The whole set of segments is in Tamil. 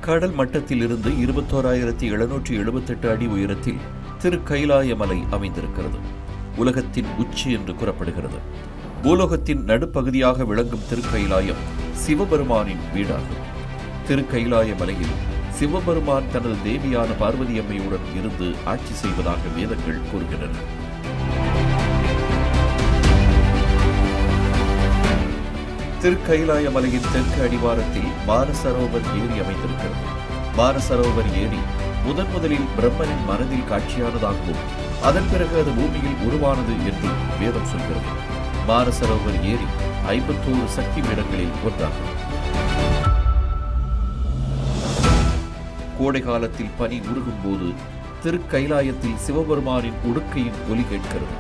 கடல் மட்டத்திலிருந்து 21,778 அடி உயரத்தில் திருக்கைலாய மலை அமைந்திருக்கிறது. உலகத்தின் உச்சி என்று கூறப்படுகிறது. பூலோகத்தின் நடுப்பகுதியாக விளங்கும் திருக்கைலாயம் சிவபெருமானின் வீடாகும். திருக்கைலாய மலையில் சிவபெருமான் தனது தேவியான பார்வதி அம்மையுடன் இருந்து ஆட்சி செய்வதாக வேதங்கள் கூறுகின்றன. திருக்கைலாய மலையின் தெற்கு அடிவாரத்தில் மானசரோவர் ஏரி அமைந்திருக்கிறது. மானசரோவர் ஏரி முதலில் பிரம்மனின் மனதில் காட்சியானதாகவும் அதன் பிறகு அது பூமியில் உருவானது என்றும் வேதம் சொல்கிறது. மானசரோவர் ஏரி 51 சக்தி பீடங்களில் ஒன்றாகும். கோடை காலத்தில் பனி உருகும் போது திருக்கைலாயத்தில் சிவபெருமானின் உடுக்கையின் ஒலி கேட்கிறது.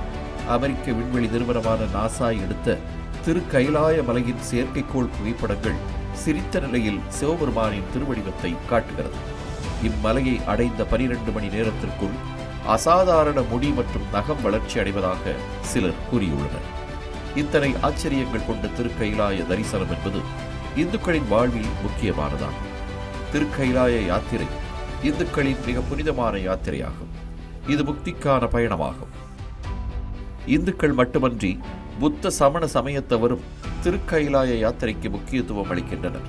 அமெரிக்க விண்வெளி நிறுவனமான நாசா எடுத்த திருக்கைலாய மலையின் செயற்கைக்கோள் புகைப்படங்கள் சிரித்த நிலையில் சிவபெருமானின் திருவடிவத்தை காட்டுகிறது. இம்மலையை அடைந்த 12 மணி நேரத்திற்குள் அசாதாரண முடி மற்றும் நகம் வளர்ச்சி அடைவதாக சிலர் கூறியுள்ளனர். இத்தனை ஆச்சரியங்கள் கொண்ட திருக்கைலாய தரிசனம் என்பது இந்துக்களின் வாழ்வில் முக்கியமானதாகும். திருக்கைலாய யாத்திரை இந்துக்களின் மிக புனிதமான யாத்திரையாகும். இது முக்திக்கான பயணமாகும். இந்துக்கள் மட்டுமன்றி புத்த சமண சமயத்தவரும் திருக்கைலாய யாத்திரைக்கு முக்கியத்துவம் அளிக்கின்றனர்.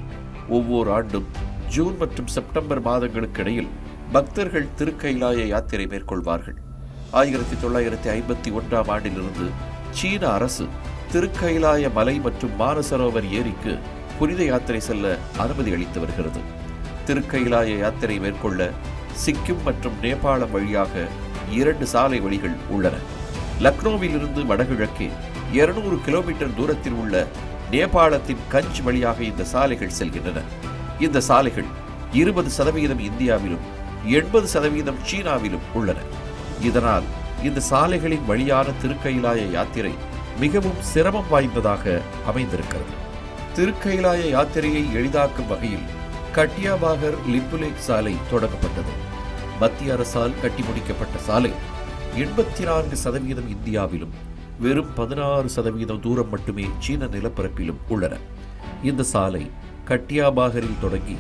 ஒவ்வொரு ஆண்டும் ஜூன் மற்றும் செப்டம்பர் மாதங்களுக்கு இடையில் பக்தர்கள் திருக்கைலாய யாத்திரை மேற்கொள்வார்கள். 1951ஆம் ஆண்டிலிருந்து சீன அரசு திருக்கைலாய மலை மற்றும் மானசரோவர் ஏரிக்கு புனித யாத்திரை செல்ல அனுமதி அளித்து வருகிறது. திருக்கைலாய யாத்திரை மேற்கொள்ள சிக்கிம் மற்றும் நேபாளம் வழியாக 2 சாலை வழிகள் உள்ளன. லக்னோவிலிருந்து வடகிழக்கே 200 கிலோமீட்டர் தூரத்தில் உள்ள நேபாளத்தின் கஞ்ச் வழியாக இந்த சாலைகள் செல்கின்றன. இந்த சாலைகள் 20% இந்தியாவிலும் 80% சீனாவிலும் உள்ளன. இதனால் இந்த சாலைகளின் வழியான திருக்கைலாய யாத்திரை மிகவும் சிரமம் வாய்ந்ததாக அமைந்திருக்கிறது. திருக்கைலாய யாத்திரையை எளிதாக்கும் வகையில் கட்டியாபாகர் லிப்புலேக் சாலை தொடங்கப்பட்டது. மத்திய அரசால் கட்டி முடிக்கப்பட்ட சாலை 84% இந்தியாவிலும் வெறும் 16% தூரம் மட்டுமே சீன நிலப்பரப்பிலும் உள்ளன. இந்த சாலை கட்டியாபாகரில் தொடங்கி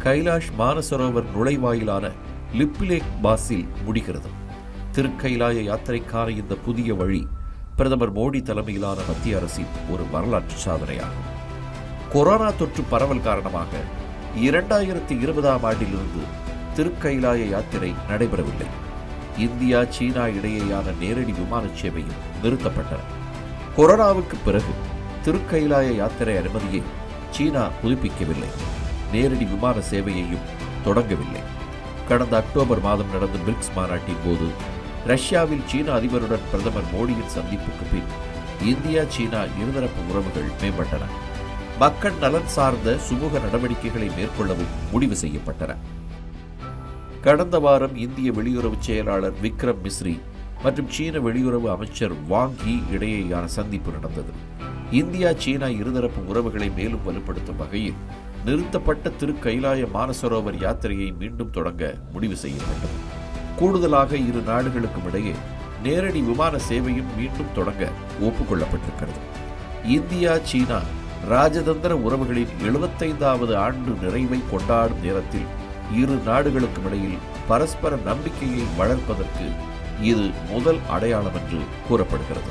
கைலாஷ் மானசரோவர் நுழைவாயிலான லிப்புலேக் பாஸில் முடிகிறது. திருக்கைலாய யாத்திரைக்கான இந்த புதிய வழி பிரதமர் மோடி தலைமையிலான மத்திய அரசின் ஒரு வரலாற்று சாதனையாகும். கொரோனா தொற்று பரவல் காரணமாக 2020ஆம் ஆண்டிலிருந்து திருக்கைலாய யாத்திரை நடைபெறவில்லை. இந்தியா சீனா இடையேயான நேரடி விமான சேவையும் நிறுத்தப்பட்டன. கொரோனாவுக்கு பிறகு திருக்கைலாய யாத்திரை அனுமதியை சீனா புதுப்பிக்கவில்லை. நேரடி விமான சேவையையும் தொடங்கவில்லை. கடந்த அக்டோபர் மாதம் நடந்த பிரிக்ஸ் மாநாட்டின் போது ரஷ்யாவில் சீன அதிபருடன் பிரதமர் மோடியின் சந்திப்புக்கு பின் இந்தியா சீனா இருதரப்பு உறவுகள் மேம்பட்டன. மக்கள் நலன் சார்ந்த சுமூக நடவடிக்கைகளை மேற்கொள்ளவும் முடிவு செய்யப்பட்டன. கடந்த வாரம் இந்திய வெளியுறவு செயலாளர் விக்ரம் மிஸ்ரி மற்றும் சீன வெளியுறவு அமைச்சர் வாங் யி இடையேயான சந்திப்பு நடந்தது. இந்தியா சீனா இருதரப்பு உறவுகளை மேலும் வலுப்படுத்தும் வகையில் நிறுத்தப்பட்ட திருக்கைலாய மானசரோவர் யாத்திரையை மீண்டும் தொடங்க முடிவு செய்யப்பட்டது. கூடுதலாக இரு நாடுகளுக்கும் இடையே நேரடி விமான சேவையும் மீண்டும் தொடங்க ஒப்புக்கொள்ளப்பட்டிருக்கிறது. இந்தியா சீனா ராஜதந்திர உறவுகளின் 75வது ஆண்டு நிறைவை கொண்டாடும் நேரத்தில் இரு நாடுகளுக்கும் இடையில் பரஸ்பர நம்பிக்கையை வளர்ப்பதற்கு இது முதல் அடையாளம் என்று கூறப்படுகிறது.